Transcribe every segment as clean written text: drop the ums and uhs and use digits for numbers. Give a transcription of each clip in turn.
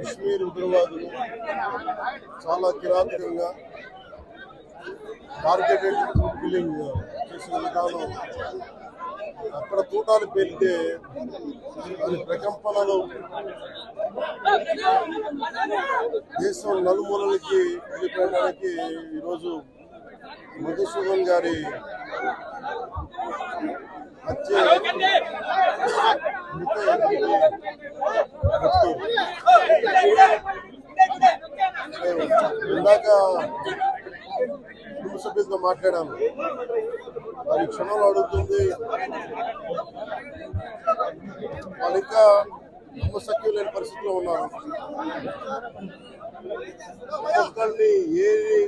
కశ్మీర్ ఉగ్రవాదులు చాలా కిరాతకంగా టార్గెటెడ్ కిల్లింగ్ చేసిన విధానం అక్కడ తూటాలు పేలితే అది ప్రకంపనలు దేశం నలుమూలలకి వెళ్ళిపోయడానికి ఈరోజు మధుసూదన్ గారి హత్య ఇందాక కుటుంబ సభ్యులతో మాట్లాడాను. వారి క్షణంలో అడుగుతుంది వాళ్ళు ఇంకా నమ్మశక్యం లేని పరిస్థితిలో ఉన్నారు. ఒక్కొక్కరిని ఏది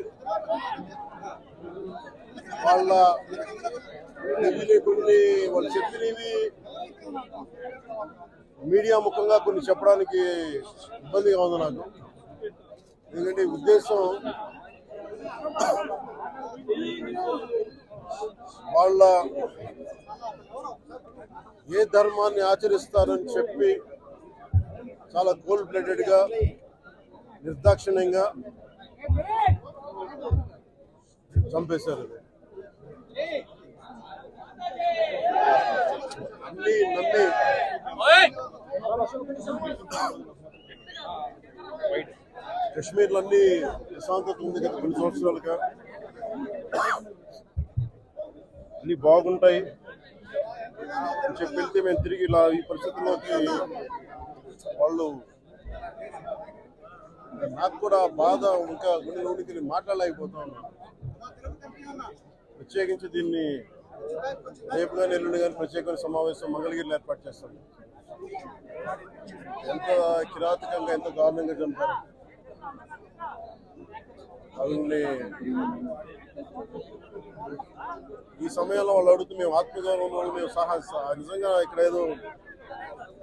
వాళ్ళ కొన్ని వాళ్ళు చెప్పినవి మీడియా ముఖంగా కొన్ని చెప్పడానికి ఇబ్బందిగా ఉంది నాకు. ఎందుకంటే ఉద్దేశం వాళ్ళ ఏ ధర్మాన్ని ఆచరిస్తారని చెప్పి చాలా కోల్డ్ బ్లడెడ్ గా నిర్దాక్షిణ్యంగా చంపేశారు. అన్ని నమ్మి కశ్మీర్లో అన్ని ప్రశాంతత ఉంది గత కొన్ని సంవత్సరాలుగా, అన్ని బాగుంటాయి అని చెప్పి వెళ్తే మేము తిరిగి ఇలా ఈ పరిస్థితుల్లోకి వాళ్ళు నాకు కూడా బాధ ఇంకా గుండెలోనికి మాట్లాడలేకపోతా ఉన్నాను. ప్రత్యేకించి దీన్ని రేపు కానీ ఎల్లుండి కానీ ప్రత్యేకమైన సమావేశం మంగళగిరిలో ఏర్పాటు చేస్తాం. ఎంత కిరాతకంగా ఎంత దారుణంగా చంపారు వాళ్ళని. ఈ సమయంలో వాళ్ళు అడుగుతూ మేము ఆత్మగౌరవం మేము నిజంగా ఇక్కడ ఏదో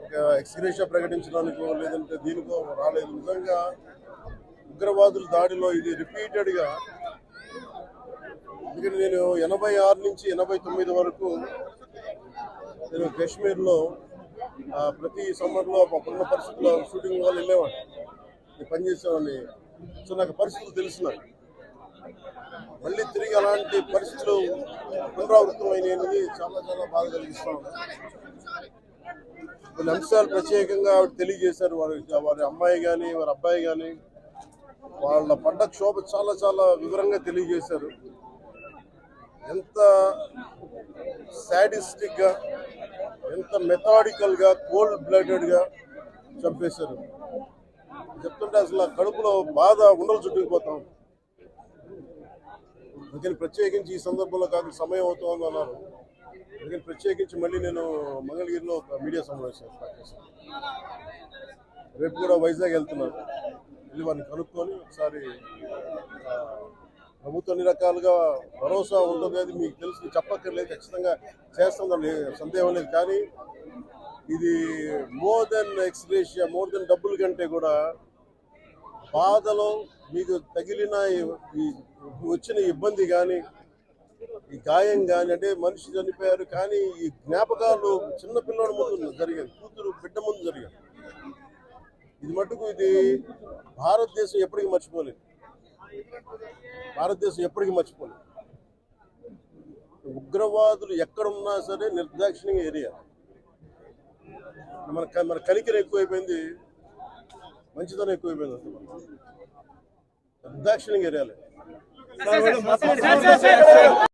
ఒక ఎక్స్గ్రేషియా ప్రకటించడానికో లేదంటే దీనికో రాలేదు. నిజంగా ఉగ్రవాదుల దాడిలో ఇది రిపీటెడ్గా, ఎందుకంటే నేను 86 నుంచి 89 వరకు నేను కాశ్మీర్లో ప్రతి సమ్మర్లో అప్పుడున్న పరిస్థితుల్లో షూటింగ్ వాళ్ళు వెళ్ళేవాడిని, నేను పనిచేసేవాడిని. సో నాకు పరిస్థితులు తెలిసినాయి. మళ్ళీ తిరిగి అలాంటి పరిస్థితులు పునరావృతం అయినది చాలా చాలా బాధ కలిగిస్తాం. కొన్ని అంశాలు ప్రత్యేకంగా తెలియజేశారు. వారి అమ్మాయి కానీ వారి అబ్బాయి కానీ వాళ్ళ పడ్డ క్షోభ చాలా చాలా వివరంగా తెలియజేశారు. ఎంత సాడిస్టిక్ గా, ఎంత మెథాడికల్ గా, కోల్డ్ బ్లడెడ్ గా చంపేశారు. చెప్తుంటే అసలు కడుపులో బాధ ఉండలు చుట్టుకుపోతాం. అందుకని ప్రత్యేకించి ఈ సందర్భంలో కాదు సమయం అవుతుంది అన్నారు. అందుకని ప్రత్యేకించి మళ్ళీ నేను మంగళగిరిలో ఒక మీడియా సమావేశం ఏర్పాటు చేశాను. రేపు కూడా వైజాగ్ వెళ్తున్నాను. వెళ్ళి వారిని కనుక్కొని ఒకసారి ప్రభుత్వం అన్ని రకాలుగా భరోసా ఉంటుంది, అది మీకు తెలుసు, చెప్పక్కర్లేదు, ఖచ్చితంగా చేస్తుందని సందేహం లేదు. కానీ ఇది more than ex gratia, more than డబ్బుల కంటే కూడా బాధలో మీకు తగిలిన వచ్చిన ఇబ్బంది కానీ, ఈ గాయం కానీ, అంటే మనిషి చనిపోయారు కానీ ఈ జ్ఞాపకాలు చిన్నపిల్లల ముందు జరిగాయి, కూతురు బిడ్డ ముందు జరిగాయి. ఇది మటుకు ఇది భారతదేశం ఎప్పటికీ మర్చిపోలేదు. భారతదేశం ఎప్పటికీ మర్చిపోలేదు. ఉగ్రవాదులు ఎక్కడున్నా సరే నిర్దాక్షిణ్యంగా ఏరియా. మన కనికరం ఎక్కువైపోయింది, మంచితనం ఎక్కువైపోయింది. నిర్దాక్షిణ్యంగా ఏరియాలే.